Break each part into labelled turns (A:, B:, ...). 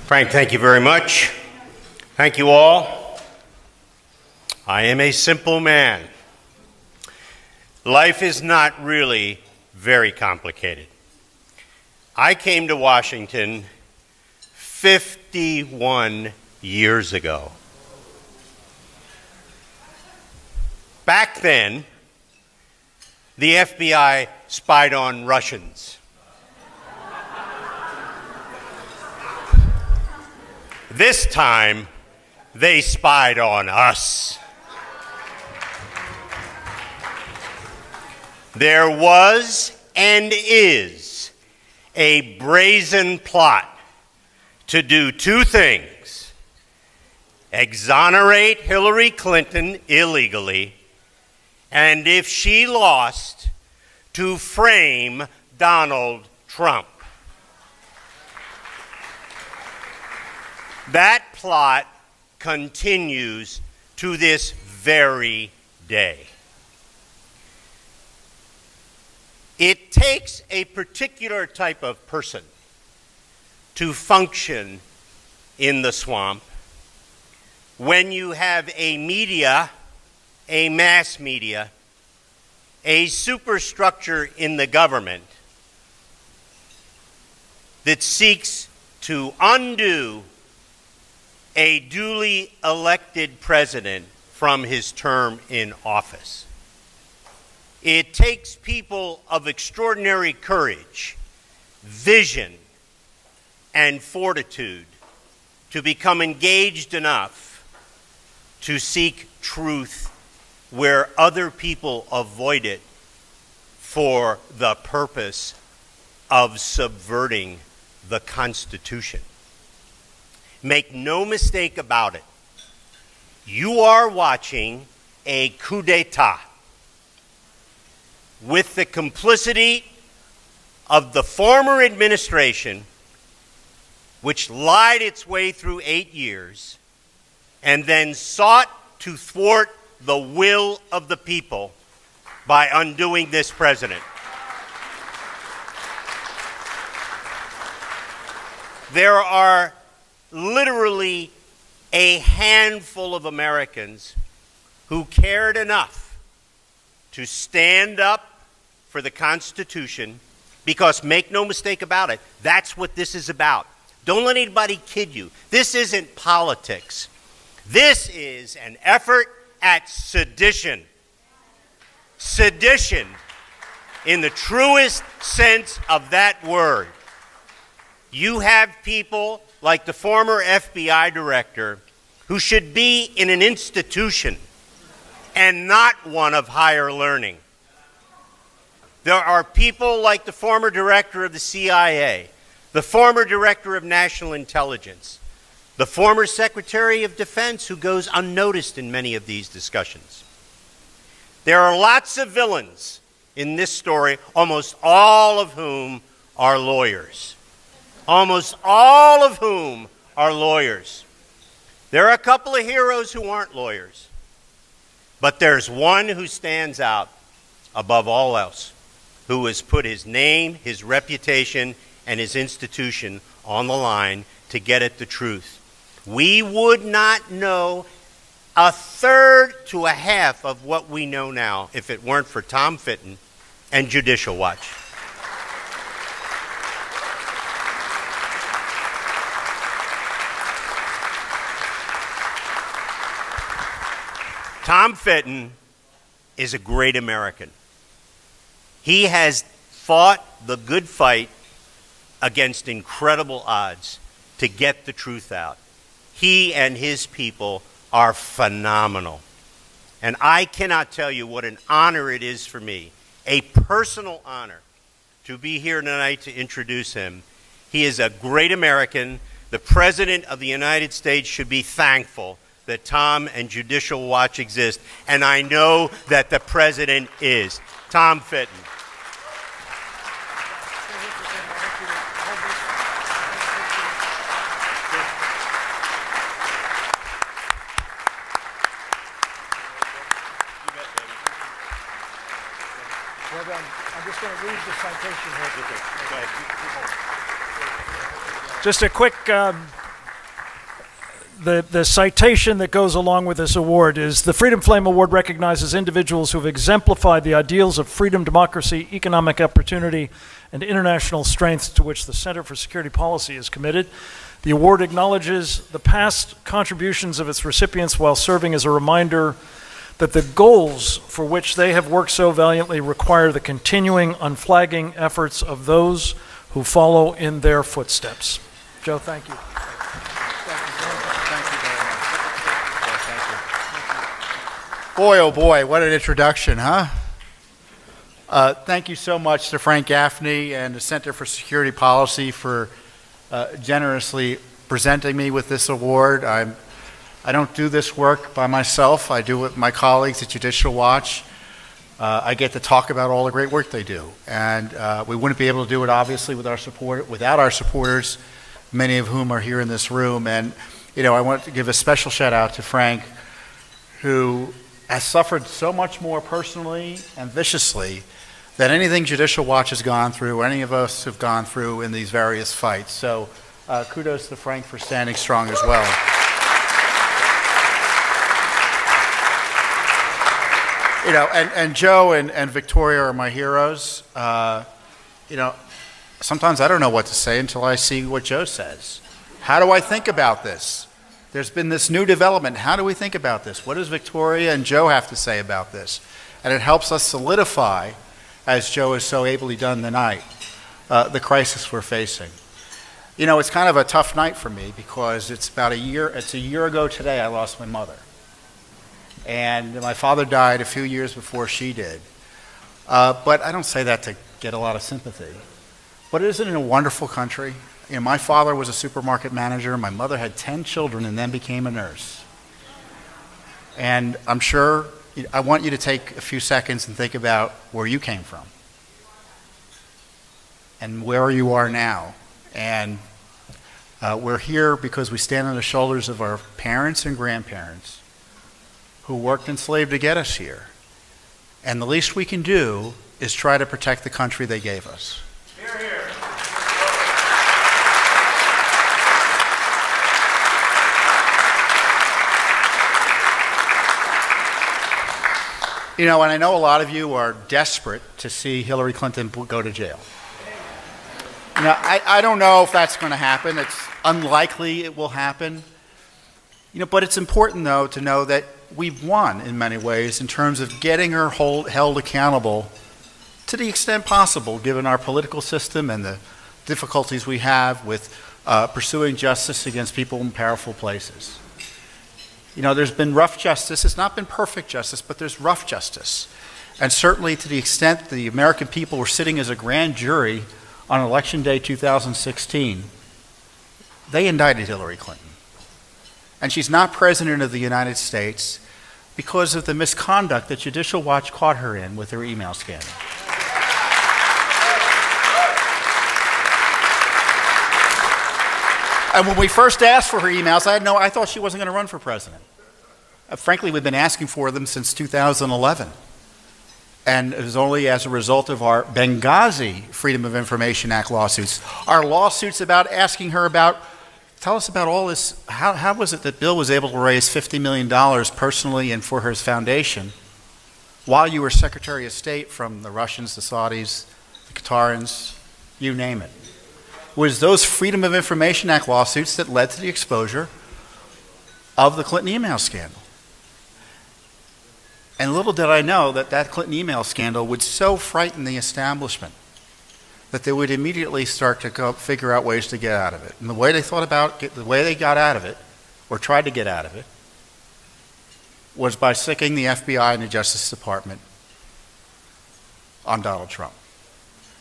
A: Frank, thank you very much. Thank you all. I am a simple man. Life is not really very complicated. I came to Washington 51 years ago. Back then, the FBI spied on Russians. This time, they spied on us. There was and is a brazen plot to do two things: exonerate Hillary Clinton illegally, and if she lost, to frame Donald Trump. That plot continues to this very day. It takes a particular type of person to function in the swamp when you have a media, a mass media, a superstructure in the government that seeks to undo a duly elected president from his term in office. It takes people of extraordinary courage, vision, and fortitude to become engaged enough to seek truth where other people avoid it for the purpose of subverting the Constitution. Make no mistake about it. You are watching a coup d'etat with the complicity of the former administration, which lied its way through 8 years and then sought to thwart the will of the people by undoing this president. There are literally a handful of Americans who cared enough to stand up for the Constitution, because make no mistake about it, that's what this is about. Don't let anybody kid you. This isn't politics. This is an effort at sedition. Sedition in the truest sense of that word. You have people like the former FBI director who should be in an institution and not one of higher learning. There are people like the former director of the CIA, the former director of national intelligence, the former Secretary of Defense, who goes unnoticed in many of these discussions. There are lots of villains in this story, almost all of whom are lawyers. Almost all of whom are lawyers. There are a couple of heroes who aren't lawyers, but there's one who stands out above all else, who has put his name, his reputation, and his institution on the line to get at the truth. We would not know a third to a half of what we know now if it weren't for Tom Fitton and Judicial Watch. Tom Fitton is a great American. He has fought the good fight against incredible odds to get the truth out. He and his people are phenomenal. And I cannot tell you what an honor it is for me, a personal honor, to be here tonight to introduce him. He is a great American. The President of the United States should be thankful that Tom and Judicial Watch exist, and I know that the President is. Tom Fitton.
B: I'm just going to read the citation here. Just a quick the citation that goes along with this award is the Freedom Flame Award recognizes individuals who have exemplified the ideals of freedom, democracy, economic opportunity, and international strength to which the Center for Security Policy is committed. The award acknowledges the past contributions of its recipients while serving as a reminder that the goals for which they have worked so valiantly require the continuing, unflagging efforts of those who follow in their footsteps. Joe, thank you.
C: Boy, oh boy, what an introduction, huh? Thank you so much to Frank Gaffney and the Center for Security Policy for generously presenting me with this award. I don't do this work by myself. I do it with my colleagues at Judicial Watch. I get to talk about all the great work they do. And we wouldn't be able to do it, obviously, without our supporters, many of whom are here in this room. And, you know, I want to give a special shout out to Frank, who has suffered so much more personally and viciously than anything Judicial Watch has gone through, or any of us have gone through in these various fights. So kudos to Frank for standing strong as well. You know, and Joe and Victoria are my heroes. You know, sometimes I don't know what to say until I see what Joe says. How do I think about this? There's been this new development. How do we think about this? What does Victoria and Joe have to say about this? And it helps us solidify, as Joe has so ably done tonight, the crisis we're facing. You know, it's kind of a tough night for me because it's a year ago today I lost my mother. And my father died a few years before she did. But I don't say that to get a lot of sympathy. But isn't it a wonderful country? You know, my father was a supermarket manager. My mother had 10 children and then became a nurse. And I'm sure, I want you to take a few seconds and think about where you came from and where you are now. And we're here because we stand on the shoulders of our parents and grandparents who worked and slaved to get us here. And the least we can do is try to protect the country they gave us.
A: Hear, hear.
C: You know, and I know a lot of you are desperate to see Hillary Clinton go to jail. You know, I don't know if that's going to happen. It's unlikely it will happen. You know, but it's important, though, to know that we've won in many ways in terms of getting her held accountable to the extent possible, given our political system and the difficulties we have with pursuing justice against people in powerful places. You know, there's been rough justice. It's not been perfect justice, but there's rough justice. And certainly to the extent the American people were sitting as a grand jury on Election Day 2016, they indicted Hillary Clinton. And she's not president of the United States because of the misconduct that Judicial Watch caught her in with her email scandal. And when we first asked for her emails, I thought she wasn't going to run for president. Frankly, we've been asking for them since 2011. And it was only as a result of our Benghazi Freedom of Information Act lawsuits, our lawsuits about asking her about, tell us about all this, how was it that Bill was able to raise $50 million personally and for his foundation while you were Secretary of State from the Russians, the Saudis, the Qatarians, you name it. It was those Freedom of Information Act lawsuits that led to the exposure of the Clinton email scandal. And little did I know that that Clinton email scandal would so frighten the establishment that they would immediately start to go figure out ways to get out of it. And the way they thought about the way they got out of it, or tried to get out of it, was by sicking the FBI and the Justice Department on Donald Trump.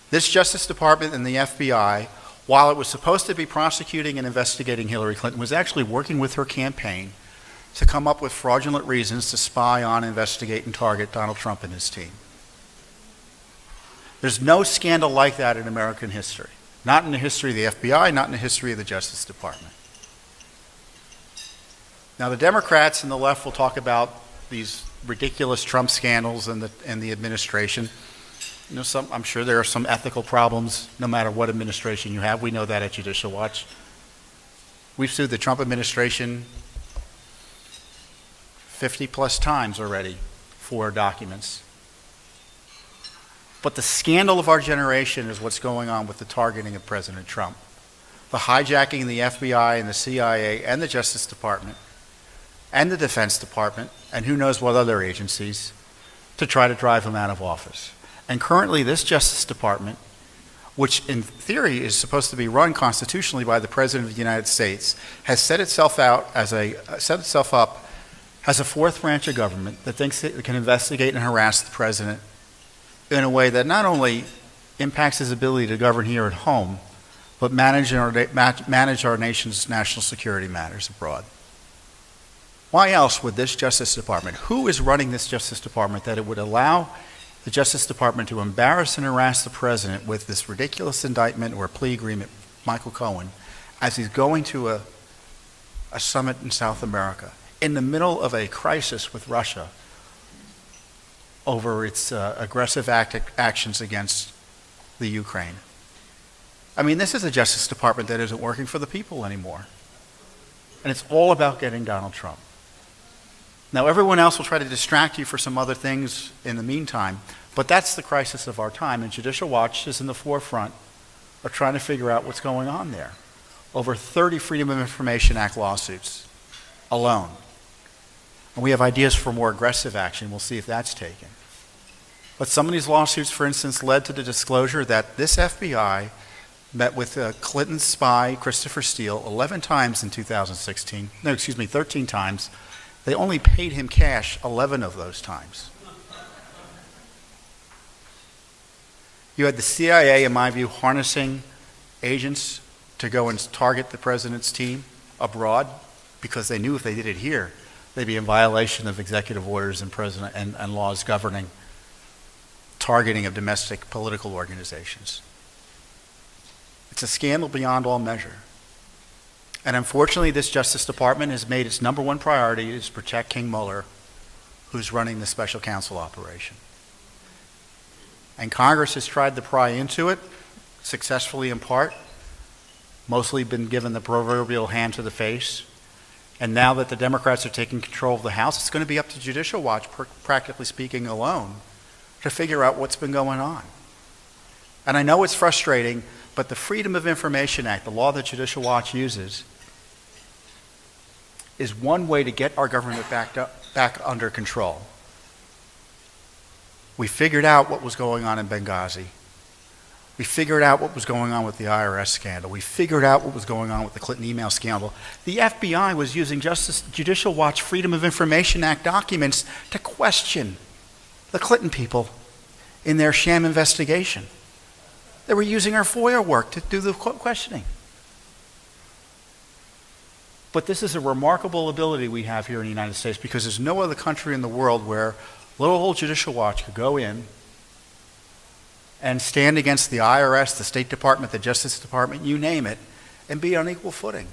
C: This Justice Department and the FBI, while it was supposed to be prosecuting and investigating Hillary Clinton, was actually working with her campaign to come up with fraudulent reasons to spy on, investigate, and target Donald Trump and his team. There's no scandal like that in American history. Not in the history of the FBI, not in the history of the Justice Department. Now, the Democrats and the left will talk about these ridiculous Trump scandals and the administration. You know, I'm sure there are some ethical problems no matter what administration you have. We know that at Judicial Watch. We've sued the Trump administration 50 plus times already for documents. But the scandal of our generation is what's going on with the targeting of President Trump. The hijacking of the FBI and the CIA and the Justice Department and the Defense Department and who knows what other agencies to try to drive him out of office. And currently this Justice Department, which in theory is supposed to be run constitutionally by the President of the United States, has set itself up as a fourth branch of government that thinks it can investigate and harass the President in a way that not only impacts his ability to govern here at home, but manage our nation's national security matters abroad. Why else would this Justice Department, who is running this Justice Department, that it would allow the Justice Department to embarrass and harass the President with this ridiculous indictment or plea agreement, Michael Cohen, as he's going to a summit in South America, in the middle of a crisis with Russia over its aggressive actions against the Ukraine. I mean, this is a Justice Department that isn't working for the people anymore. And it's all about getting Donald Trump. Now, everyone else will try to distract you for some other things in the meantime, but that's the crisis of our time, and Judicial Watch is in the forefront of trying to figure out what's going on there. Over 30 Freedom of Information Act lawsuits alone. And we have ideas for more aggressive action. We'll see if that's taken. But some of these lawsuits, for instance, led to the disclosure that this FBI met with Clinton spy Christopher Steele 11 times in 2016. No, excuse me, 13 times. They only paid him cash 11 of those times. You had the CIA, in my view, harnessing agents to go and target the president's team abroad because they knew if they did it here, they'd be in violation of executive orders and laws governing targeting of domestic political organizations. It's a scandal beyond all measure. And unfortunately, this Justice Department has made its number one priority is protect King Mueller, who's running the special counsel operation. And Congress has tried to pry into it, successfully in part, mostly been given the proverbial hand to the face. And now that the Democrats are taking control of the House, it's going to be up to Judicial Watch, practically speaking alone, to figure out what's been going on. And I know it's frustrating, but the Freedom of Information Act, the law that Judicial Watch uses, is one way to get our government back under control. We figured out what was going on in Benghazi. We figured out what was going on with the IRS scandal. We figured out what was going on with the Clinton email scandal. The FBI was using Judicial Watch Freedom of Information Act documents to question the Clinton people in their sham investigation. They were using our FOIA work to do the questioning. But this is a remarkable ability we have here in the United States because there's no other country in the world where little old Judicial Watch could go in and stand against the IRS, the State Department, the Justice Department, you name it, and be on equal footing.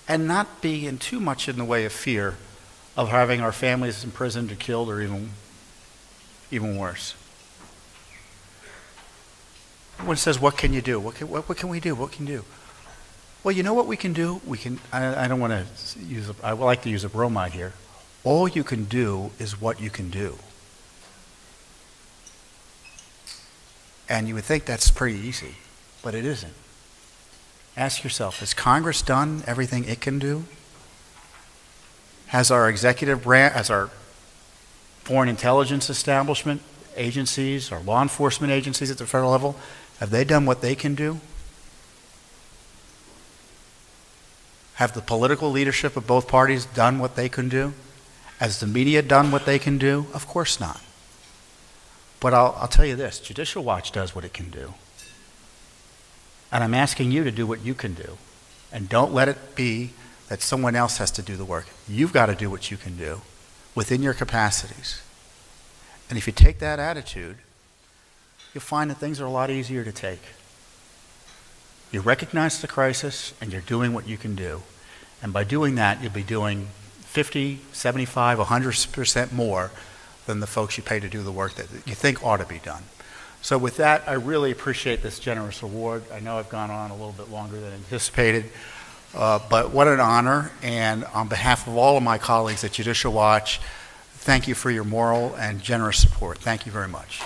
C: And not be in too much in the way of fear of having our families imprisoned or killed or even worse. Everyone says, what can you do? What can we do? What can you do? Well, you know what we can do? I don't want to use, I would like to use a bromide here. All you can do is what you can do. And you would think that's pretty easy, but it isn't. Ask yourself, has Congress done everything it can do? Has our executive branch, has our foreign intelligence establishment, agencies, our law enforcement agencies at the federal level, have they done what they can do? Have the political leadership of both parties done what they can do? Has the media done what they can do? Of course not. But I'll tell you this, Judicial Watch does what it can do. And I'm asking you to do what you can do. And don't let it be that someone else has to do the work. You've got to do what you can do within your capacities. And if you take that attitude, you'll find that things are a lot easier to take. You recognize the crisis and you're doing what you can do. And by doing that, you'll be doing 50, 75, 100% more than the folks you pay to do the work that you think ought to be done. So with that, I really appreciate this generous award. I know I've gone on a little bit longer than anticipated, But what an honor, and on behalf of all of my colleagues at Judicial Watch, thank you for your moral and generous support. Thank you very much.